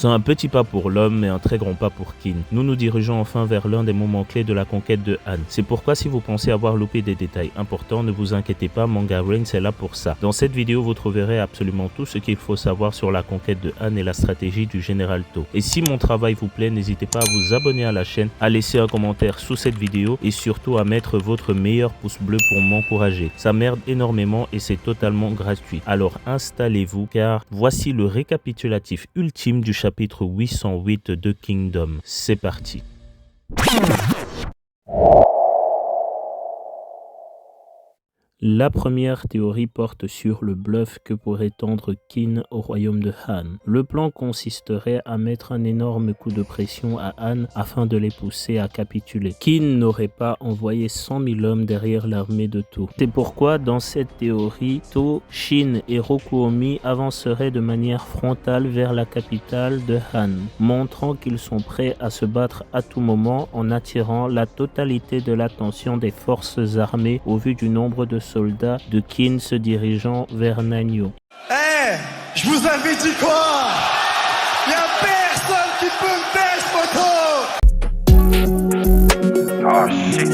C'est un petit pas pour l'homme, mais un très grand pas pour Qin. Nous nous dirigeons enfin vers l'un des moments clés de la conquête de Han. C'est pourquoi si vous pensez avoir loupé des détails importants, ne vous inquiétez pas, Manga Brain c'est là pour ça. Dans cette vidéo, vous trouverez absolument tout ce qu'il faut savoir sur la conquête de Han et la stratégie du général To. Et si mon travail vous plaît, n'hésitez pas à vous abonner à la chaîne, à laisser un commentaire sous cette vidéo et surtout à mettre votre meilleur pouce bleu pour m'encourager. Ça m'aide énormément et c'est totalement gratuit. Alors installez-vous car voici le récapitulatif ultime du chapitre 808 de Kingdom. C'est parti. La première théorie porte sur le bluff que pourrait tendre Qin au royaume de Han. Le plan consisterait à mettre un énorme coup de pression à Han afin de les pousser à capituler. Qin n'aurait pas envoyé 100 000 hommes derrière l'armée de To. C'est pourquoi dans cette théorie, To, Shin et Rokuomi avanceraient de manière frontale vers la capitale de Han, montrant qu'ils sont prêts à se battre à tout moment en attirant la totalité de l'attention des forces armées au vu du nombre de soldats de Qin se dirigeant vers Nanyo. Hey, je vous avais dit quoi? Y'a personne qui peut me tester, photo! Oh shit.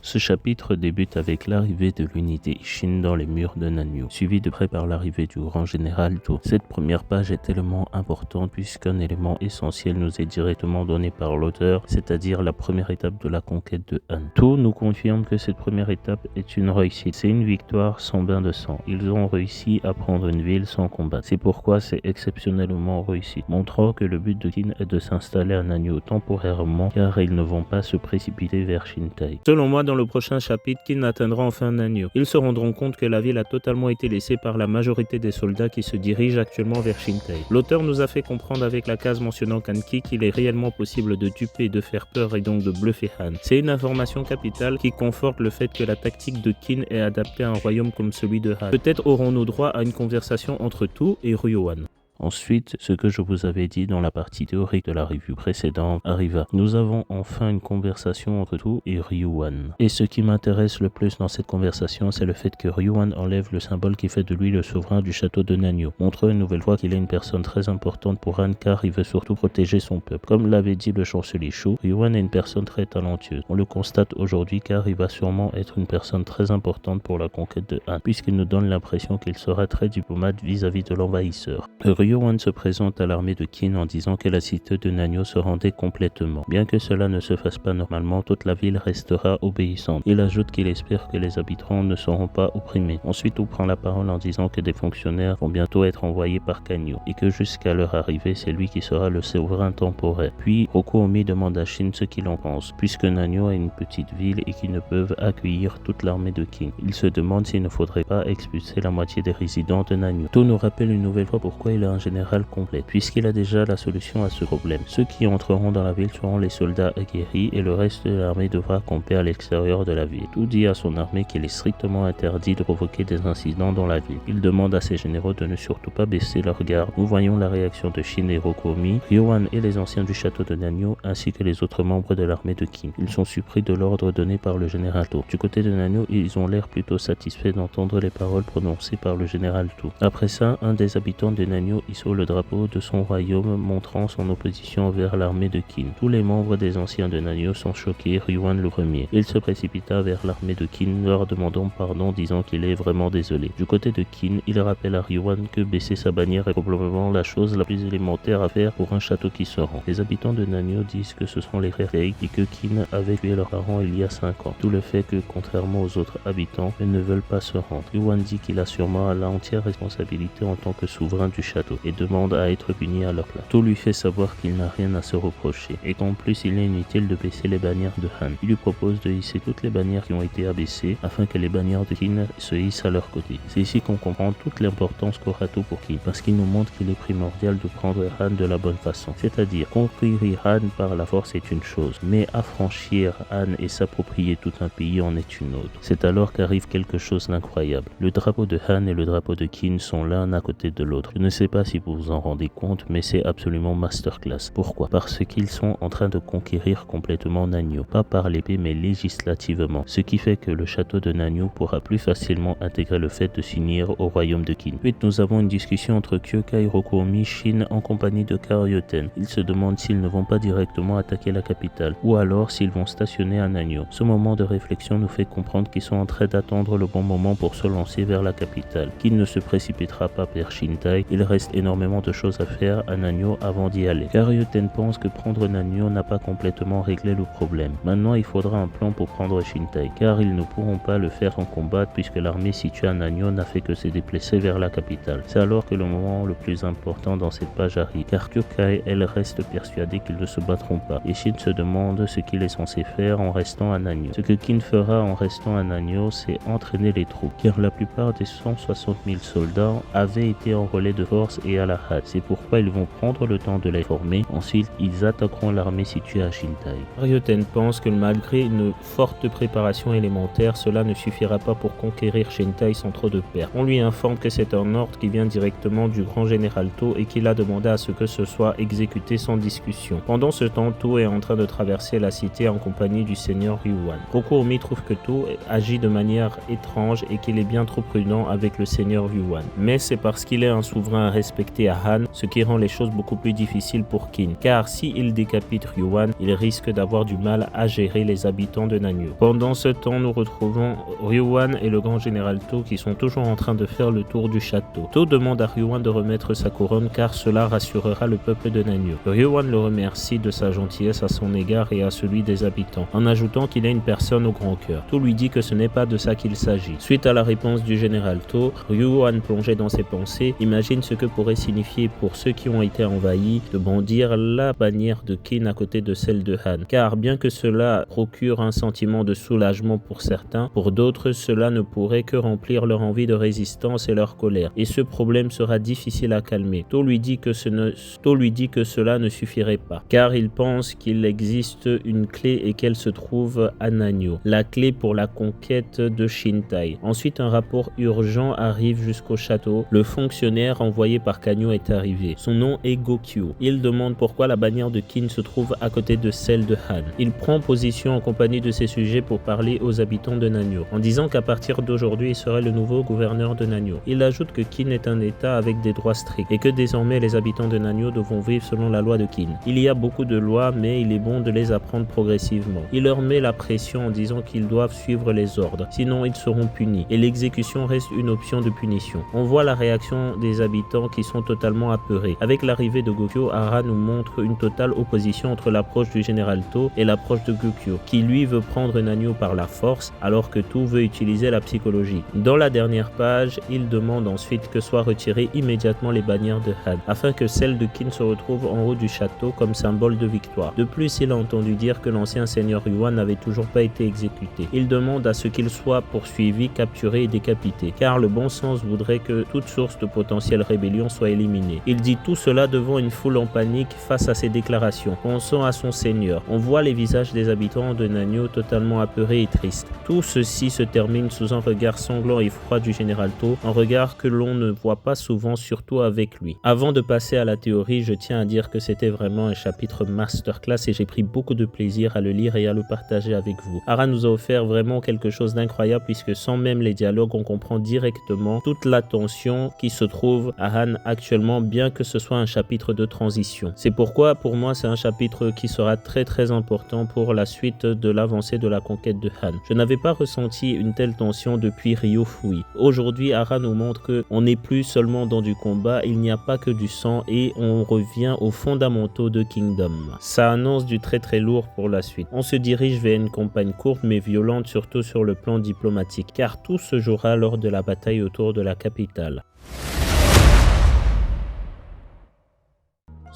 Ce chapitre débute avec l'arrivée de l'unité Shin dans les murs de Nanyo, suivi de près par l'arrivée du grand général To. Cette première page est tellement importante puisqu'un élément essentiel nous est directement donné par l'auteur, c'est-à-dire la première étape de la conquête de Han. To nous confirme que cette première étape est une réussite, c'est une victoire sans bain de sang. Ils ont réussi à prendre une ville sans combat. C'est pourquoi c'est exceptionnellement réussi, montrant que le but de Qin est de s'installer à Nanyo temporairement car ils ne vont pas se précipiter vers Shintai. Selon moi, dans le prochain chapitre, Qin atteindra enfin Nanyo. Ils se rendront compte que la ville a totalement été laissée par la majorité des soldats qui se dirigent actuellement vers Shintai. L'auteur nous a fait comprendre avec la case mentionnant Kanki qu'il est réellement possible de duper et de faire peur et donc de bluffer Han. C'est une information capitale qui conforte le fait que la tactique de Qin est adaptée à un royaume comme celui de Han. Peut-être aurons-nous droit à une conversation entre To et Ryoan. Ensuite, ce que je vous avais dit dans la partie théorique de la revue précédente arriva. Nous avons enfin une conversation entre To et Ryuan. Et ce qui m'intéresse le plus dans cette conversation, c'est le fait que Ryuan enlève le symbole qui fait de lui le souverain du château de Nanyo, montrant une nouvelle fois qu'il est une personne très importante pour Han car il veut surtout protéger son peuple. Comme l'avait dit le chancelier Shu, Ryuan est une personne très talentueuse. On le constate aujourd'hui car il va sûrement être une personne très importante pour la conquête de Han, puisqu'il nous donne l'impression qu'il sera très diplomate vis-à-vis de l'envahisseur. Ryuan se présente à l'armée de Qin en disant que la cité de Nanyo se rendait complètement. Bien que cela ne se fasse pas normalement, toute la ville restera obéissante. Il ajoute qu'il espère que les habitants ne seront pas opprimés. Ensuite, il prend la parole en disant que des fonctionnaires vont bientôt être envoyés par Kanyo et que jusqu'à leur arrivée, c'est lui qui sera le souverain temporaire. Puis, Rokuomi demande à Shin ce qu'il en pense, puisque Nanyo est une petite ville et qu'ils ne peuvent accueillir toute l'armée de Qin. Il se demande s'il ne faudrait pas expulser la moitié des résidents de Nanyo. To nous rappelle une nouvelle fois pourquoi il a un général complet, puisqu'il a déjà la solution à ce problème. Ceux qui entreront dans la ville seront les soldats aguerris et le reste de l'armée devra camper à l'extérieur de la ville. To dit à son armée qu'il est strictement interdit de provoquer des incidents dans la ville. Il demande à ses généraux de ne surtout pas baisser leur garde. Nous voyons la réaction de Shin et Rokuomi, Ryuan et les anciens du château de Nanyo, ainsi que les autres membres de l'armée de Qin. Ils sont surpris de l'ordre donné par le général To. Du côté de Nanyo, ils ont l'air plutôt satisfaits d'entendre les paroles prononcées par le général To. Après ça, un des habitants de Nanyo hisse le drapeau de son royaume, montrant son opposition vers l'armée de Qin. Tous les membres des anciens de Nanyo sont choqués, Ryuan le premier. Il se précipita vers l'armée de Qin, leur demandant pardon, disant qu'il est vraiment désolé. Du côté de Qin, il rappelle à Ryuan que baisser sa bannière est probablement la chose la plus élémentaire à faire pour un château qui se rend. Les habitants de Nanyo disent que ce sont les frères Tae et que Qin avait tué leurs parents il y a 5 ans. Tout le fait que, contrairement aux autres habitants, ils ne veulent pas se rendre. Ryuan dit qu'il a sûrement la entière responsabilité en tant que souverain du château. To et demande à être puni à leur place. To lui fait savoir qu'il n'a rien à se reprocher et qu'en plus il est inutile de baisser les bannières de Han. Il lui propose de hisser toutes les bannières qui ont été abaissées afin que les bannières de Qin se hissent à leur côté. C'est ici qu'on comprend toute l'importance qu'aura To pour Qin, parce qu'il nous montre qu'il est primordial de prendre Han de la bonne façon. C'est-à-dire, conquérir Han par la force est une chose, mais affranchir Han et s'approprier tout un pays en est une autre. C'est alors qu'arrive quelque chose d'incroyable. Le drapeau de Han et le drapeau de Qin sont l'un à côté de l'autre. Je ne sais pas si vous vous en rendez compte, mais c'est absolument masterclass. Pourquoi? Parce qu'ils sont en train de conquérir complètement Nanyō, pas par l'épée mais législativement, ce qui fait que le château de Nanyō pourra plus facilement intégrer le fait de s'unir au royaume de Qin. Ensuite, nous avons une discussion entre Kyokai, Rokuomi, Shin en compagnie de Karyoten. Ils se demandent s'ils ne vont pas directement attaquer la capitale, ou alors s'ils vont stationner à Nanyō. Ce moment de réflexion nous fait comprendre qu'ils sont en train d'attendre le bon moment pour se lancer vers la capitale. Qin ne se précipitera pas vers Shintai, il reste énormément de choses à faire à Nanyō avant d'y aller. Karyoten pense que prendre Nanyō n'a pas complètement réglé le problème. Maintenant, il faudra un plan pour prendre Shintai, car ils ne pourront pas le faire en combat puisque l'armée située à Nanyō n'a fait que se déplacer vers la capitale. C'est alors que le moment le plus important dans cette page arrive, car Kyokai, elle, reste persuadée qu'ils ne se battront pas, et Shin se demande ce qu'il est censé faire en restant à Nanyō. Ce que Qin fera en restant à Nanyō, c'est entraîner les troupes, car la plupart des 160 000 soldats avaient été enrôlés de force et à la hâte. C'est pourquoi ils vont prendre le temps de les former. Ensuite, ils attaqueront l'armée située à Shintai. Karyoten pense que malgré une forte préparation élémentaire, cela ne suffira pas pour conquérir Shintai sans trop de pertes. On lui informe que c'est un ordre qui vient directement du grand général To et qu'il a demandé à ce que ce soit exécuté sans discussion. Pendant ce temps, To est en train de traverser la cité en compagnie du seigneur Ryuan. Rokuomi trouve que To agit de manière étrange et qu'il est bien trop prudent avec le seigneur Ryuan. Mais c'est parce qu'il est un souverain respecté à Han, ce qui rend les choses beaucoup plus difficiles pour Qin, car s'il décapite Ryuan, il risque d'avoir du mal à gérer les habitants de Nanyō. Pendant ce temps, nous retrouvons Ryuan et le grand général To qui sont toujours en train de faire le tour du château. To demande à Ryuan de remettre sa couronne car cela rassurera le peuple de Nanyō. Ryuan le remercie de sa gentillesse à son égard et à celui des habitants, en ajoutant qu'il est une personne au grand cœur. To lui dit que ce n'est pas de ça qu'il s'agit. Suite à la réponse du général To, Ryuan, plongé dans ses pensées, imagine ce que pourrait signifier pour ceux qui ont été envahis de brandir la bannière de Qin à côté de celle de Han. Car bien que cela procure un sentiment de soulagement pour certains, pour d'autres cela ne pourrait que remplir leur envie de résistance et leur colère. Et ce problème sera difficile à calmer. To lui dit que cela ne suffirait pas, car il pense qu'il existe une clé et qu'elle se trouve à Nanyō, la clé pour la conquête de Shintai. Ensuite, un rapport urgent arrive jusqu'au château. Le fonctionnaire envoyé par Kanyo est arrivé. Son nom est Gokyo. Il demande pourquoi la bannière de Qin se trouve à côté de celle de Han. Il prend position en compagnie de ses sujets pour parler aux habitants de Nanyō, en disant qu'à partir d'aujourd'hui, il serait le nouveau gouverneur de Nanyō. Il ajoute que Qin est un état avec des droits stricts et que désormais les habitants de Nanyō devront vivre selon la loi de Qin. Il y a beaucoup de lois, mais il est bon de les apprendre progressivement. Il leur met la pression en disant qu'ils doivent suivre les ordres, sinon ils seront punis, et l'exécution reste une option de punition. On voit la réaction des habitants qui sont totalement apeurés. Avec l'arrivée de Gokyo, Hara nous montre une totale opposition entre l'approche du général To et l'approche de Gokyo, qui lui veut prendre Nanyō par la force, alors que To veut utiliser la psychologie. Dans la dernière page, il demande ensuite que soient retirées immédiatement les bannières de Han, afin que celle de Qin se retrouve en haut du château comme symbole de victoire. De plus, il a entendu dire que l'ancien seigneur Yuan n'avait toujours pas été exécuté. Il demande à ce qu'il soit poursuivi, capturé et décapité, car le bon sens voudrait que toute source de potentielle rébellion soit éliminée. Il dit tout cela devant une foule en panique face à ses déclarations, pensant à son seigneur. On voit les visages des habitants de Nanyō totalement apeurés et tristes. Tout ceci se termine sous un regard sanglant et froid du général To, un regard que l'on ne voit pas souvent, surtout avec lui. Avant de passer à la théorie, je tiens à dire que c'était vraiment un chapitre masterclass et j'ai pris beaucoup de plaisir à le lire et à le partager avec vous. Hara nous a offert vraiment quelque chose d'incroyable puisque sans même les dialogues, on comprend directement toute la tension qui se trouve à Han actuellement, bien que ce soit un chapitre de transition. C'est pourquoi pour moi c'est un chapitre qui sera très important pour la suite de l'avancée de la conquête de Han. Je n'avais pas ressenti une telle tension depuis Ryōfui. Aujourd'hui, Hara nous montre que on n'est plus seulement dans du combat, il n'y a pas que du sang et on revient aux fondamentaux de Kingdom. Ça annonce du très lourd pour la suite. On se dirige vers une campagne courte mais violente, surtout sur le plan diplomatique, car tout se jouera lors de la bataille autour de la capitale.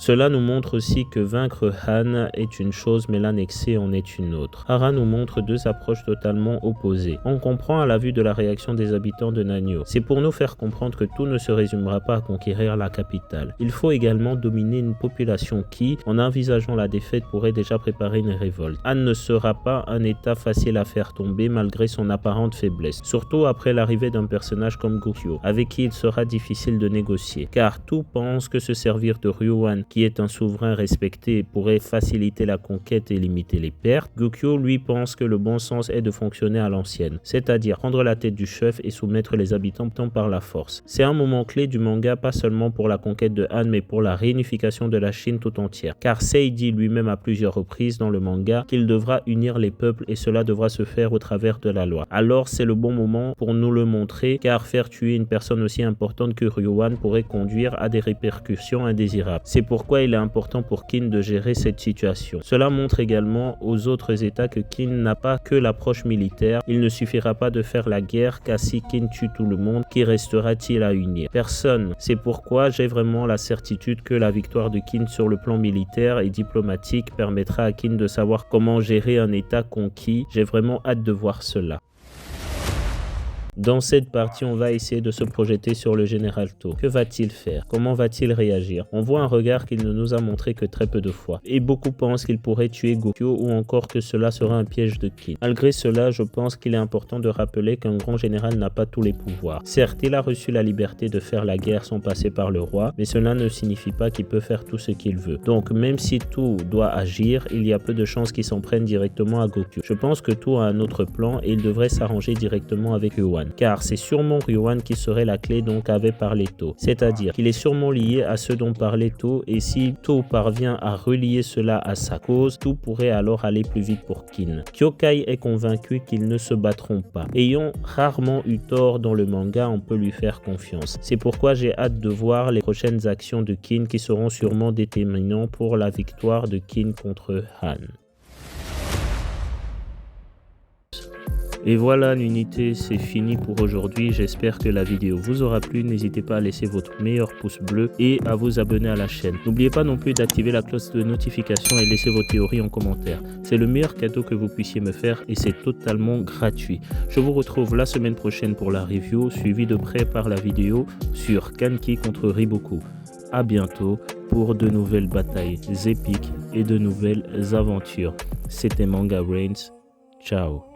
Cela nous montre aussi que vaincre Han est une chose mais l'annexer en est une autre. Hara nous montre deux approches totalement opposées. On comprend à la vue de la réaction des habitants de Nanyō. C'est pour nous faire comprendre que tout ne se résumera pas à conquérir la capitale. Il faut également dominer une population qui, en envisageant la défaite, pourrait déjà préparer une révolte. Han ne sera pas un état facile à faire tomber malgré son apparente faiblesse, surtout après l'arrivée d'un personnage comme Gokyo, avec qui il sera difficile de négocier, car tout pense que se servir de Ryuan, qui est un souverain respecté, pourrait faciliter la conquête et limiter les pertes. Gokyo, lui, pense que le bon sens est de fonctionner à l'ancienne, c'est-à-dire prendre la tête du chef et soumettre les habitants par la force. C'est un moment clé du manga, pas seulement pour la conquête de Han, mais pour la réunification de la Chine tout entière, car Sei dit lui-même à plusieurs reprises dans le manga qu'il devra unir les peuples et cela devra se faire au travers de la loi. Alors c'est le bon moment pour nous le montrer, car faire tuer une personne aussi importante que Ryuan pourrait conduire à des répercussions indésirables. C'est pourquoi il est important pour Kin de gérer cette situation. Cela montre également aux autres états que Kin n'a pas que l'approche militaire. Il ne suffira pas de faire la guerre, car si Kin tue tout le monde, qui restera-t-il à unir? Personne. C'est pourquoi j'ai vraiment la certitude que la victoire de Kin sur le plan militaire et diplomatique permettra à Kin de savoir comment gérer un état conquis. J'ai vraiment hâte de voir cela. Dans cette partie, on va essayer de se projeter sur le général To. Que va-t-il faire? Comment va-t-il réagir? On voit un regard qu'il ne nous a montré que très peu de fois. Et beaucoup pensent qu'il pourrait tuer Gokyo ou encore que cela sera un piège de Kin. Malgré cela, je pense qu'il est important de rappeler qu'un grand général n'a pas tous les pouvoirs. Certes, il a reçu la liberté de faire la guerre sans passer par le roi, mais cela ne signifie pas qu'il peut faire tout ce qu'il veut. Donc, même si To doit agir, il y a peu de chances qu'il s'en prenne directement à Gokyo. Je pense que To a un autre plan et il devrait s'arranger directement avec Ryuan. Car c'est sûrement Ryuan qui serait la clé dont avait parlé To. C'est-à-dire qu'il est sûrement lié à ce dont parlait To, et si To parvient à relier cela à sa cause, tout pourrait alors aller plus vite pour Kin. Kyokai est convaincu qu'ils ne se battront pas. Ayant rarement eu tort dans le manga, on peut lui faire confiance. C'est pourquoi j'ai hâte de voir les prochaines actions de Kin qui seront sûrement déterminantes pour la victoire de Kin contre Han. Et voilà, l'unité, c'est fini pour aujourd'hui. J'espère que la vidéo vous aura plu. N'hésitez pas à laisser votre meilleur pouce bleu et à vous abonner à la chaîne. N'oubliez pas non plus d'activer la cloche de notification et laisser vos théories en commentaire. C'est le meilleur cadeau que vous puissiez me faire et c'est totalement gratuit. Je vous retrouve la semaine prochaine pour la review, suivie de près par la vidéo sur Kanki contre Riboku. A bientôt pour de nouvelles batailles épiques et de nouvelles aventures. C'était Manga Brains. Ciao.